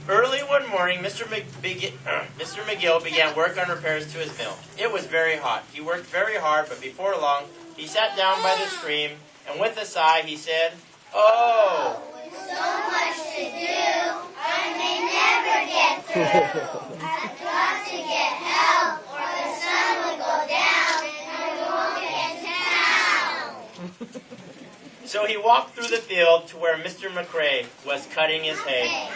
Early one morning, Mr. McGill began work on repairs to his mill. It was very hot. He worked very hard, but before long, he sat down by the stream, and with a sigh, he said, "Oh, so much to do, I may never get through. I've got to get help, or the sun will go down, and we won't get to town." So he walked through the field to where Mr. McCrae was cutting his hay.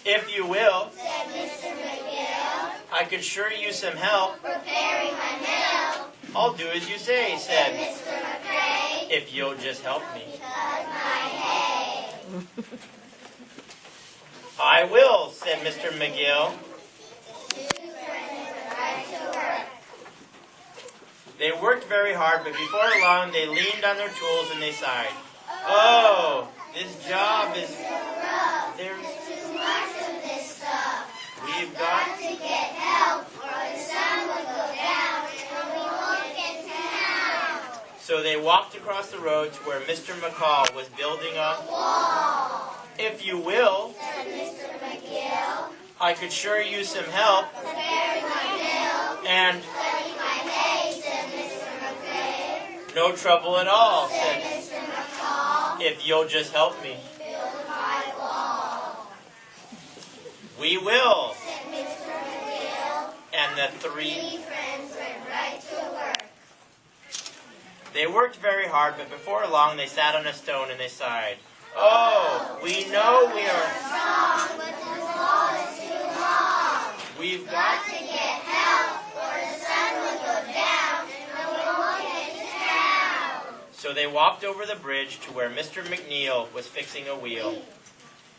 "If you will," said Mr. McGill, "I could sure use some help." "preparing my mill," "I'll do as you say," said said, Mr. McCrae, "if you'll just help me." "cut my hay." "I will," said Mr. McGill. Two friends went right to work. They worked very hard, but before long they leaned on their tools and they sighed. "Oh, this job is... there's... Too much of this stuff. we've got..." To get help, or the sun will go down, and we won't get to town. So they walked across the road to where Mr. McCall was building a... Wall, "If you will, said Mr. McGill, I could sure use some help." "preparing my mill, And cutting my hay," said Mr. McCrae, "No trouble at all," said said, Mr. McCall, "if you'll just help me." "build my wall," "We will." said Mr. McGill. And the three... Three friends went right to work. They worked very hard, but before long they sat on a stone and they sighed. "Oh, we know we are... Strong, but this wall is too long. we've Got got..." to get help, or the sun will go down, and we won't get to town. So they walked over the bridge to where Mr. McNeil was fixing a wheel.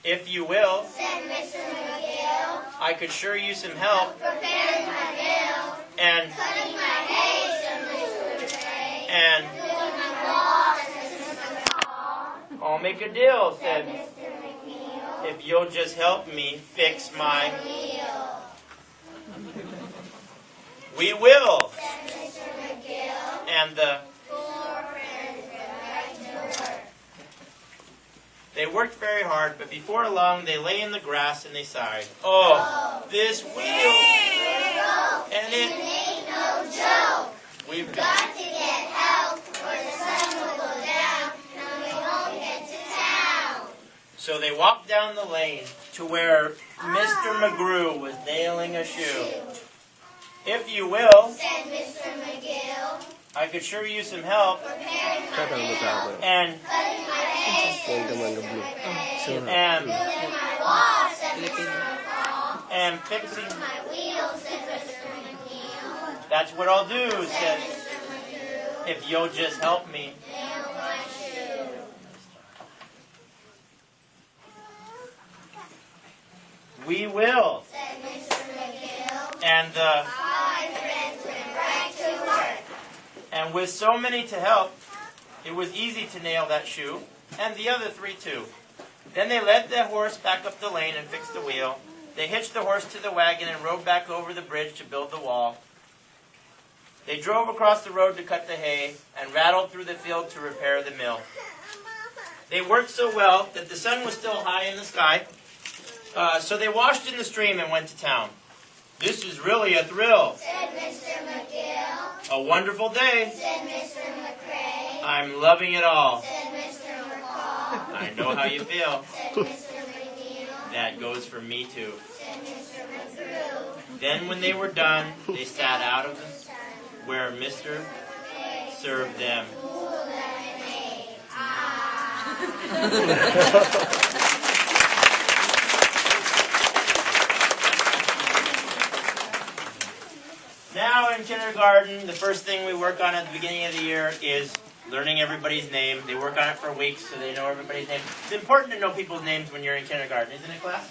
"If you will, Said Mr. McGill, I could sure use some help." "preparing my mill, And... cutting my hay," said Mr. McCrae, and... "building my wall," said Mr. McCall, "I'll make a deal," said said, Mr. McNeil, "if you'll just help me fix my..." "wheel," "We will." said Mr. McGill. And the... Four friends went right to work. They worked very hard, but before long they lay in the grass and they sighed. "Oh, this wheel... and it... Ain't no joke. we've got..." Got to get help, or the sun will go down, and we won't get to town. So they walked down the lane to where Mr. McGrew was nailing a shoe. "If you will, Said Mr. McGill, I could sure use some help." "preparing my Kadang mill, betul. And... cutting my hay," said Mangga Mr. blue. McCrae, and... "building my wall," said Mr. McCall, and fixing... "my wheel," said Mr. McNeil, "That's what I'll do," said said, Mr. McGrew, "if you'll just help me." "nail my shoe." "We will." Said Mr. McGill. And the... Five friends went right to work. and with so many to help, it was easy to nail that shoe, and the other three too. Then they led the horse back up the lane and fixed the wheel. They hitched the horse to the wagon and rode back over the bridge to build the wall. They drove across the road to cut the hay and rattled through the field to repair the mill. They worked so well that the sun was still high in the sky, so they washed in the stream and went to town. "This is really a thrill. Said Mr. McGill. A wonderful day. Said Mr. McCrae. I'm loving it all. Said Mr. McCall. I know how you feel." Said Mr. McNeil. "That goes for me too." Said Mr. McGrew. Then when they were done, they sat out of where Mr. served them. Cool lemonade. Ah. Now in kindergarten, the first thing we work on at the beginning of the year is learning everybody's name. They work on it for weeks so they know everybody's name. It's important to know people's names when you're in kindergarten, isn't it, class?